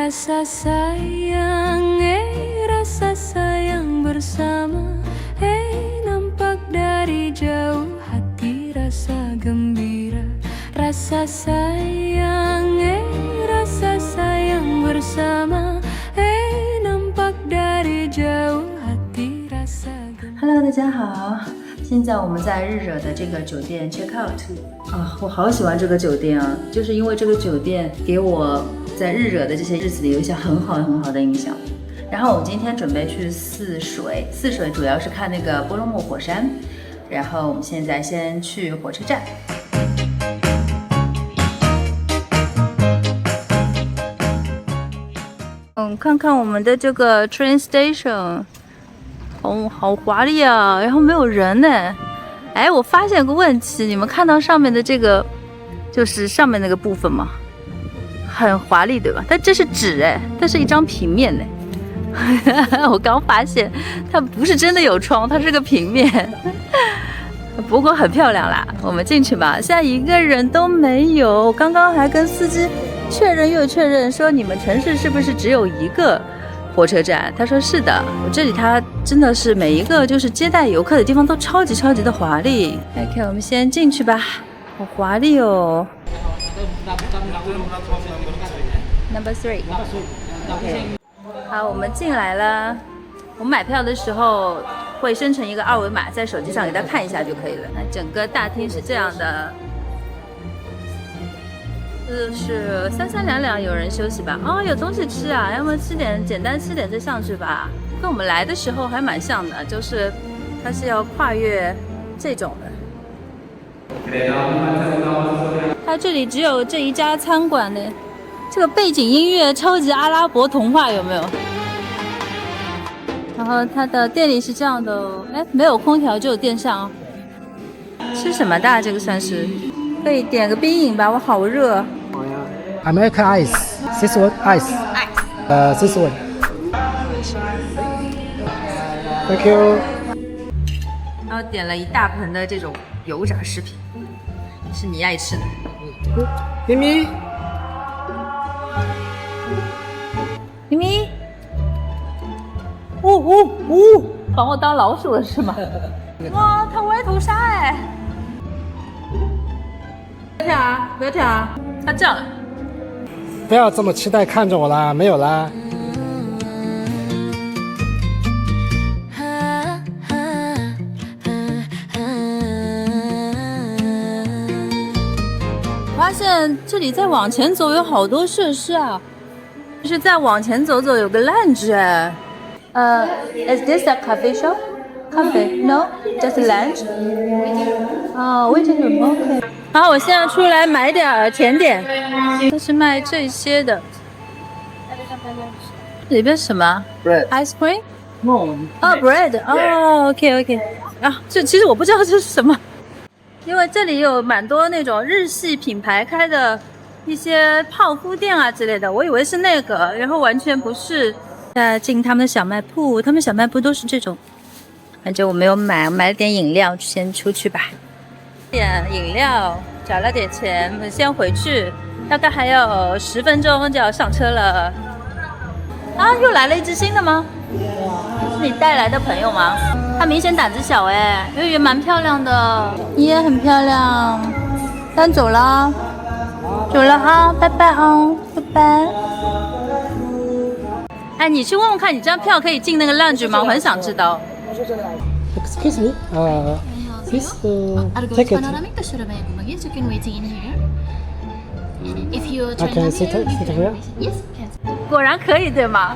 rasa sayang, rasa sayang bersama. Nampak dari jauh hati rasa gembira. Rasa sayang, rasa sayang bersama. Nampak dari jauh hati rasa gembira. Hello， 大家好，现在我们在日惹的这个酒店 check out 啊，我好喜欢这个酒店啊，就是因为这个酒店给我在日惹的这些日子里有一些很好的印象。然后我们今天准备去泗水，泗水主要是看那个波罗木火山。然后我们现在先去火车站。看看我们的这个 train station。哦，好华丽啊！然后没有人呢。哎，我发现个问题，你们看到上面的这个，就是上面那个部分吗？很华丽，对吧？但这是纸哎，它是一张平面呢。我刚发现，它不是真的有窗，它是个平面。不过很漂亮啦，我们进去吧。现在一个人都没有，刚刚还跟司机确认又确认，说你们城市是不是只有一个火车站？他说是的，我这里它真的是每一个就是接待游客的地方都超级的华丽。OK， 我们先进去吧，好华丽哦。Number 3。OK， 好，我们进来了。我们买票的时候会生成一个二维码，在手机上给大家看一下就可以了。那整个大厅是这样的。是三三两两有人休息吧？哦，有东西吃啊，要么吃点简单吃点再上去吧。跟我们来的时候还蛮像的，就是它是要跨越这种的。它这里只有这一家餐馆呢。这个背景音乐超级阿拉伯童话有没有？然后它的店里是这样的哦，哎，没有空调，只有电扇。吃什么的？这个算是可以点个冰饮吧，我好热。American ice, this one ice. This one. Thank you. 然后点了一大盆的这种油炸食品，是你爱吃的。咪咪，咪咪，呜呜呜，把我当老鼠了是吗？哇，它歪头杀哎！不要跳啊！不要跳啊！它这样了。不要这么期待看着我啦，没有啦。发现这里再往前走有好多设施啊，就是再往前走有个 lounge 哎。Is this a coffee shop? Coffee? No, just lounge. 哦 ，waiting room. OK. 好，我现在出来买点甜点，都是卖这些的。里边是什么 Bread. Ice cream? No. 哦 ，bread. 哦 ，OK。啊，这其实我不知道这是什么，因为这里有蛮多那种日系品牌开的一些泡芙店啊之类的，我以为是那个，然后完全不是。进他们的小卖铺，他们小卖部都是这种。反正我没有买，我买了点饮料，先出去吧。点饮料，找了点钱，我们先回去，大概还有10分钟就要上车了。啊，又来了一只新的吗？是你带来的朋友吗？他明显胆子小哎，圆圆蛮漂亮的，你也很漂亮。但走了，走了啊，拜拜啊，拜拜。哎，你去问问看，你这张票可以进那个 lounge 吗？我很想知道。Excuse me. This ticket. I can sit here. Yes. 果然可以，对吗？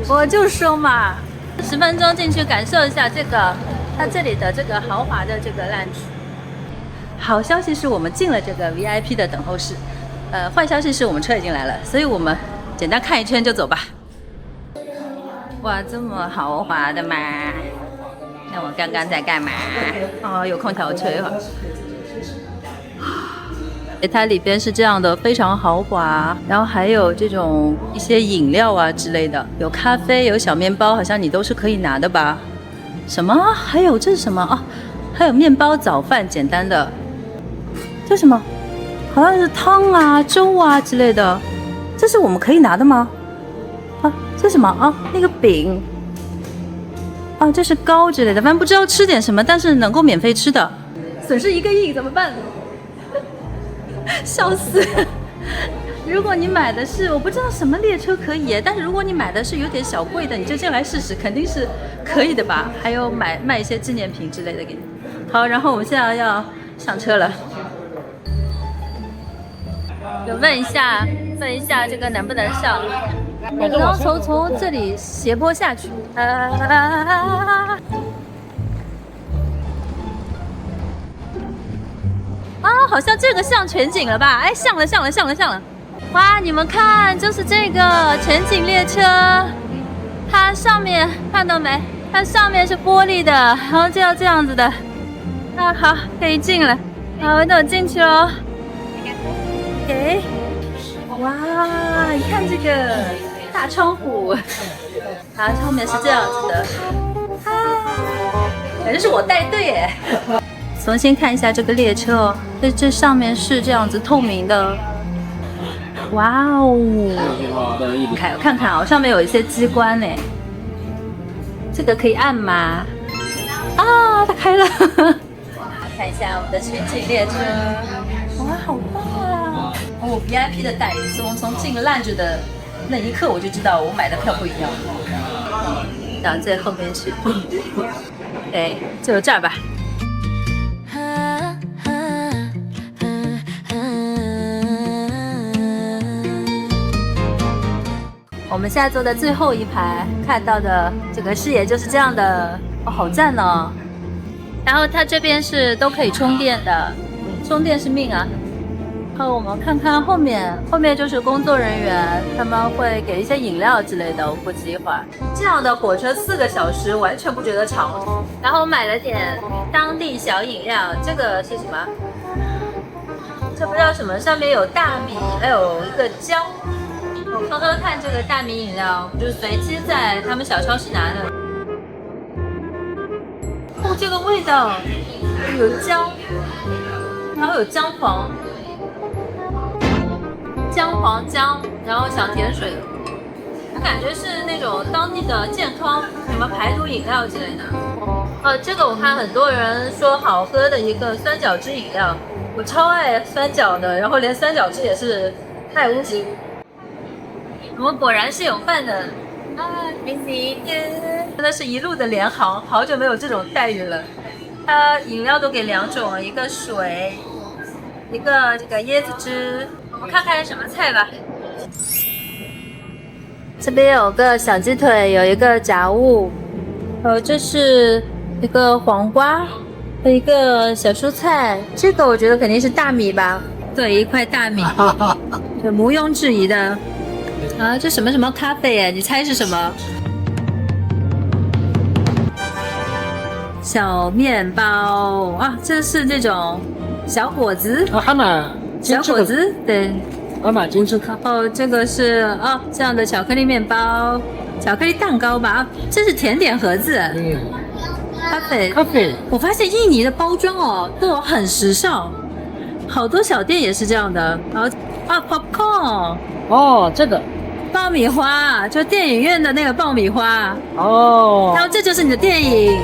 我就说嘛，10分钟进去感受一下这个，它这里的这个豪华的这个 lounge。好消息是我们进了这个 VIP 的等候室，坏消息是我们车已经来了，所以我们简单看一圈就走吧。哇，这么豪华的嘛？那我刚刚在干嘛？哦，有空调吹哈。它里边是这样的，非常豪华，然后还有这种一些饮料啊之类的，有咖啡，有小面包，好像你都是可以拿的吧？什么？还有这是什么啊？还有面包、早饭，简单的。这什么？好像是汤啊、粥啊之类的。这是我们可以拿的吗？这是什么啊？那个饼。哦，这是糕之类的，反正不知道吃点什么，但是能够免费吃的。损失1个亿怎么办？笑死！如果你买的是我不知道什么列车可以，但是如果你买的是有点小贵的，你就进来试试，肯定是可以的吧？还有卖一些纪念品之类的给你。好，然后我们现在要上车了。就问一下这个能不能上？然后从这里斜坡下去。好像这个像全景了吧？哎，像了。哇，你们看，就是这个全景列车，它上面看到没？它上面是玻璃的，然后就要这样子的。啊，好，可以进了。好，那我进去喽。哇，你看这个大窗户，它后面是这样子的。感觉是我带队耶。重新看一下这个列车哦，这上面是这样子透明的。哇哦！我看看啊，上面有一些机关呢。这个可以按吗？啊，它开了。看一下我们的全景列车，哇，好棒啊！哦，VIP 的待遇，从进了烂着的那一刻我就知道我买的票不一样。然后最后面去，哎，就这儿吧。我们现在坐在最后一排，看到的整个视野就是这样的，哦，好赞哦！然后它这边是都可以充电的，充电是命啊。然后我们看看后面就是工作人员，他们会给一些饮料之类的，我估计一会儿。这样的火车4个小时完全不觉得长。然后我买了点当地小饮料，这个是什么？这不知道什么，上面有大米，还有一个姜。我喝喝看这个大米饮料，就是随机在他们小超市拿的。哦，这个味道有姜，然后有姜黄，然后小甜水，我感觉是那种当地的健康什么排毒饮料之类的。这个我看很多人说好喝的一个酸角汁饮料，我超爱酸角的，然后连酸角汁也是爱屋及乌。我们果然是有饭的啊！真的是一路的联航，好久没有这种待遇了。它饮料都给2种，一个水，一个这个椰子汁。我看看什么菜吧。这边有个小鸡腿，有一个炸物，这是一个黄瓜和一个小蔬菜。这个我觉得肯定是大米吧？对，一块大米，这毋庸置疑的。啊，这什么咖啡哎？你猜是什么？小面包啊，这是这种小果子。小果子，对。精致咖。哦，这个是这样的巧克力面包，巧克力蛋糕吧？这是甜点盒子。咖啡。我发现印尼的包装都很时尚，好多小店也是这样的。然后popcorn。哦，这个。爆米花，就电影院的那个爆米花哦。然后这就是你的电影。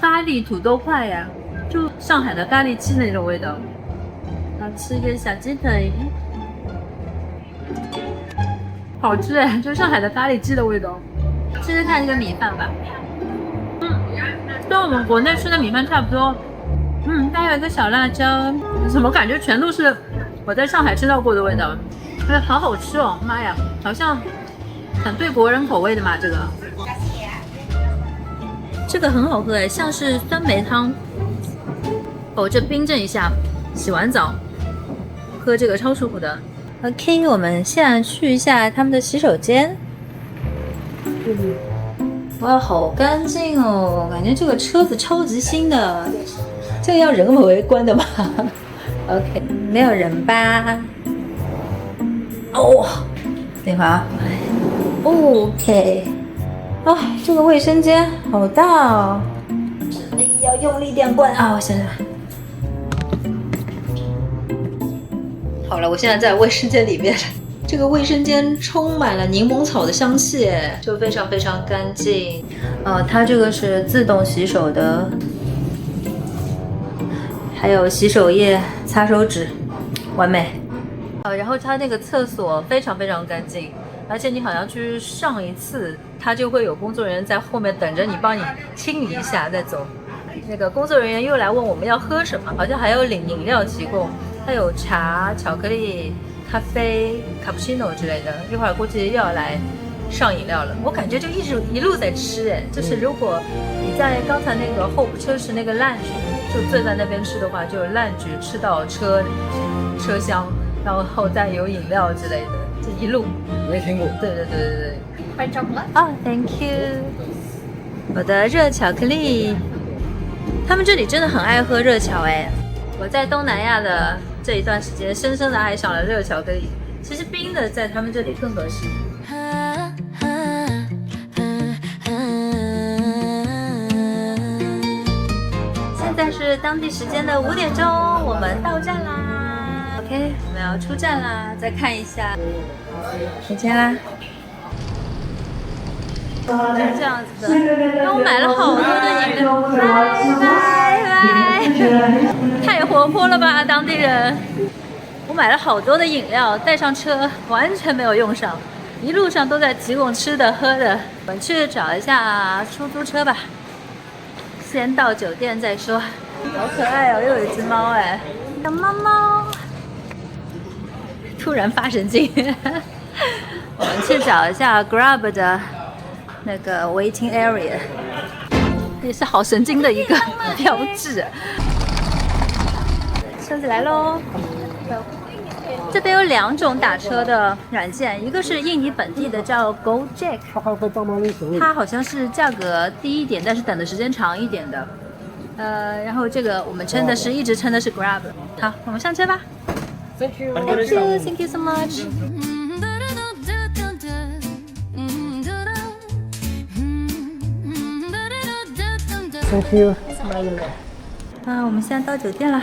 咖喱土豆块呀，就上海的咖喱鸡那种味道。然后吃一个小鸡腿。好吃哎，就上海的咖喱鸡的味道。试试看这个米饭吧，跟我们国内吃的米饭差不多。还有一个小辣椒，怎么感觉全都是我在上海吃到过的味道？好好吃哦，妈呀，好像很对国人口味的嘛。这个很好喝哎，像是酸梅汤。这冰镇一下，洗完澡喝这个超舒服的。OK， 我们现在去一下他们的洗手间。哇，好干净哦！感觉这个车子超级新的，这个要人为关的吗？OK， 没有人吧？哦，等会儿啊。OK。哦，这个卫生间好大哦。哎，要用力点关啊！我想想。好了，我现在在卫生间里面。这个卫生间充满了柠檬草的香气，就非常非常干净。它这个是自动洗手的，还有洗手液、擦手纸，完美。然后它那个厕所非常非常干净，而且你好像去上一次，它就会有工作人员在后面等着你，帮你清理一下再走。那个工作人员又来问我们要喝什么，好像还有领饮料提供，它有茶、巧克力、咖啡、卡布奇诺之类的，一会儿估计又要来上饮料了。我感觉就一路在吃，哎，就是如果你在刚才那个候补车时那个 lunch 就坐在那边吃的话，就 lunch 吃到车厢，然后再有饮料之类的，这一路。没听过。对。欢迎照顾啊 ，Thank you。我的热巧克力，他们这里真的很爱喝热巧哎。我在东南亚的这一段时间，深深的爱上了热巧克力。其实冰的在他们这里更合适。现在是当地时间的5点钟，我们到站啦。OK， 我们要出站啦，再看一下，回家啦。是这样子的，因为我买了好多的饮料，拜，太活泼了吧，当地人！我买了好多的饮料，带上车完全没有用上，一路上都在提供吃的喝的。我们去找一下出租车吧，先到酒店再说。好可爱哦，又有一只猫哎，小猫猫，突然发神经。我们去找一下 Grab 的那个 waiting area， 也是好神经的一个标志。车子来喽！这边有2种打车的软件，一个是印尼本地的叫 Gojek， 它好像是价格低一点，但是等的时间长一点的。然后这个我们一直称的是 Grab。好，我们上车吧。Thank you so much。Thank you。我们现在到酒店了。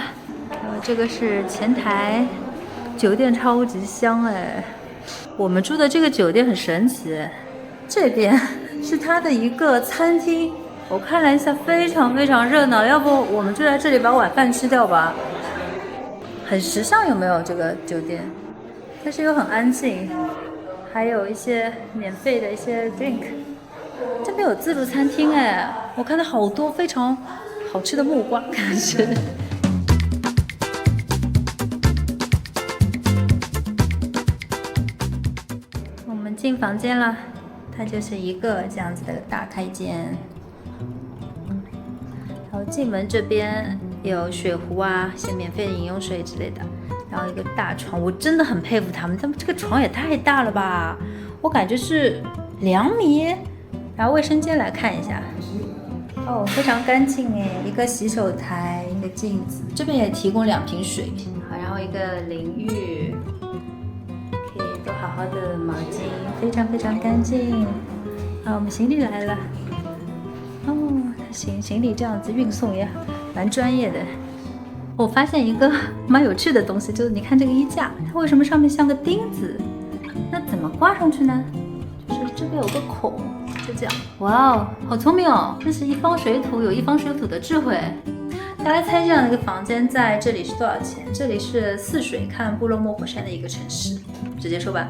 这个是前台，酒店超级香哎。我们住的这个酒店很神奇，这边是它的一个餐厅，我看了一下，非常非常热闹。要不我们就在这里把晚饭吃掉吧？很时尚，有没有这个酒店？但是又很安静，还有一些免费的一些 drink。这边有自助餐厅哎，我看到好多非常好吃的木瓜，感觉。我们进房间了，它就是一个这样子的大开间。然后进门这边有水壶啊，一些免费的饮用水之类的。然后一个大床，我真的很佩服他们这个床也太大了吧，我感觉是2米。然后卫生间来看一下，哦，非常干净哎，一个洗手台，一个镜子，这边也提供2瓶水，好，然后一个淋浴，可以都好好的毛巾，非常非常干净。好，我们行李来了，哦，行李这样子运送也蛮专业的。我发现一个蛮有趣的东西，就是你看这个衣架，它为什么上面像个钉子？那怎么挂上去呢？就是这边有个孔。就这样，哇哦，好聪明哦！这是一方水土，有一方水土的智慧。大家猜这样的一个房间在这里是多少钱？这里是泗水看部落莫火山的一个城市，直接说吧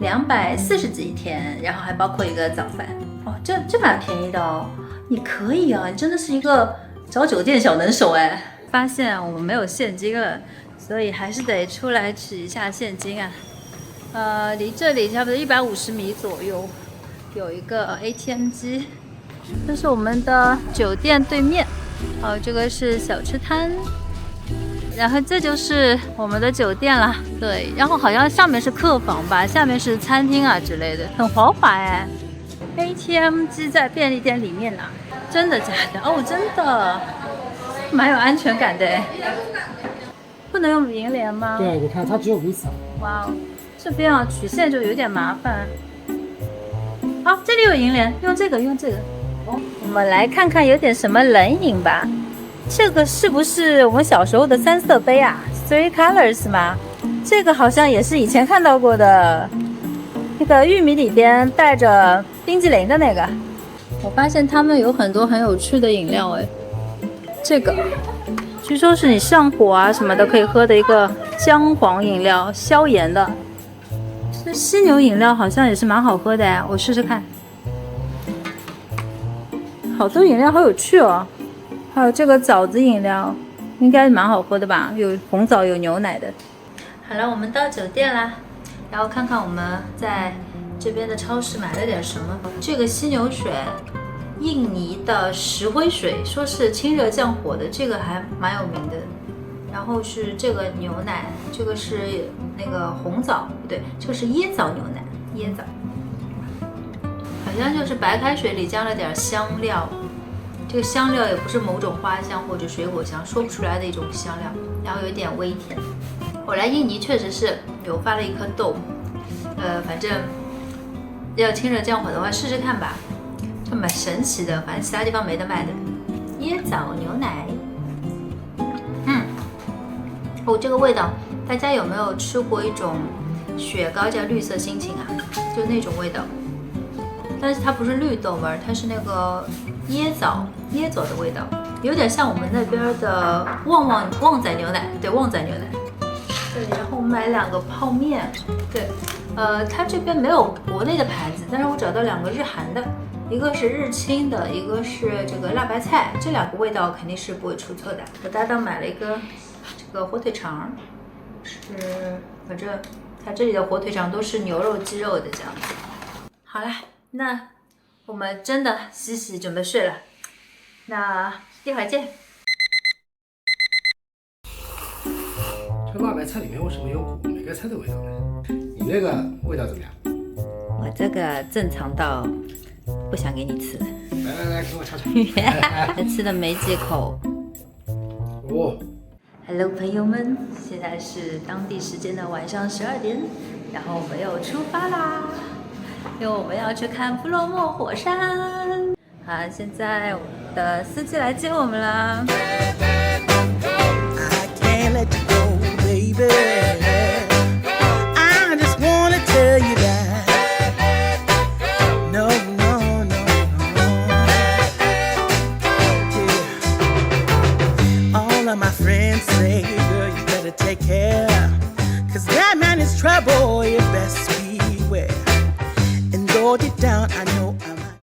，240几一天，然后还包括一个早饭。哦，这蛮便宜的哦。你可以啊，你真的是一个找酒店小能手哎。发现我们没有现金了，所以还是得出来取一下现金啊。离这里差不多150米左右。有一个 ATM 机，这是我们的酒店对面，这个是小吃摊，然后这就是我们的酒店了。对，然后好像上面是客房吧，下面是餐厅啊之类的，很豪华哎。ATM 机在便利店里面呢，真的假的？哦，真的，蛮有安全感的哎。不能用银联吗？对，你看它只有Visa。哇哦，这边取现就有点麻烦。好，这里有银联，用这个，用这个。我们来看看有点什么冷饮吧。这个是不是我们小时候的3色杯啊 ？Three Colors 吗？这个好像也是以前看到过的，那个玉米里边带着冰激凌的那个。我发现他们有很多很有趣的饮料，哎，这个据说是你上火啊什么的可以喝的一个姜黄饮料，消炎的。这犀牛饮料好像也是蛮好喝的哎，我试试看。好多饮料好有趣哦，还有这个枣子饮料，应该蛮好喝的吧？有红枣，有牛奶的。好了，我们到酒店啦，然后看看我们在这边的超市买了点什么。这个犀牛水，印尼的石灰水，说是清热降火的，这个还蛮有名的。然后是这个牛奶，这个是那个红枣，不对，这个是椰枣牛奶，椰枣。好像就是白开水里加了点香料，这个香料也不是某种花香或者水果香，说不出来的一种香料，然后有一点微甜。我来印尼确实是有发了一颗痘，反正要清热降火的话试试看吧，就蛮神奇的，反正其他地方没得卖的。椰枣牛奶，这个味道，大家有没有吃过一种雪糕叫绿色心情啊？就那种味道。但是它不是绿豆味儿，它是那个椰枣的味道，有点像我们那边的旺仔牛奶，对，旺仔牛奶。对，然后买2个泡面，对，它这边没有国内的牌子，但是我找到2个日韩的，一个是日清的，一个是这个辣白菜，这2个味道肯定是不会出错的。我搭档买了一个这个火腿肠，反正它这里的火腿肠都是牛肉、鸡肉的这样子。好啦。那我们真的洗洗准备睡了，那一会儿见。这辣白菜里面为什么有每个菜的味道呢？你那个味道怎么样？我这个正常到不想给你吃。来，给我尝尝。吃的没几口。哦。Hello， 朋友们，现在是当地时间的晚上12点，然后我们又出发啦。因为我们要去看布洛莫火山。好，现在我们的司机来接我们啦。Deep down, I know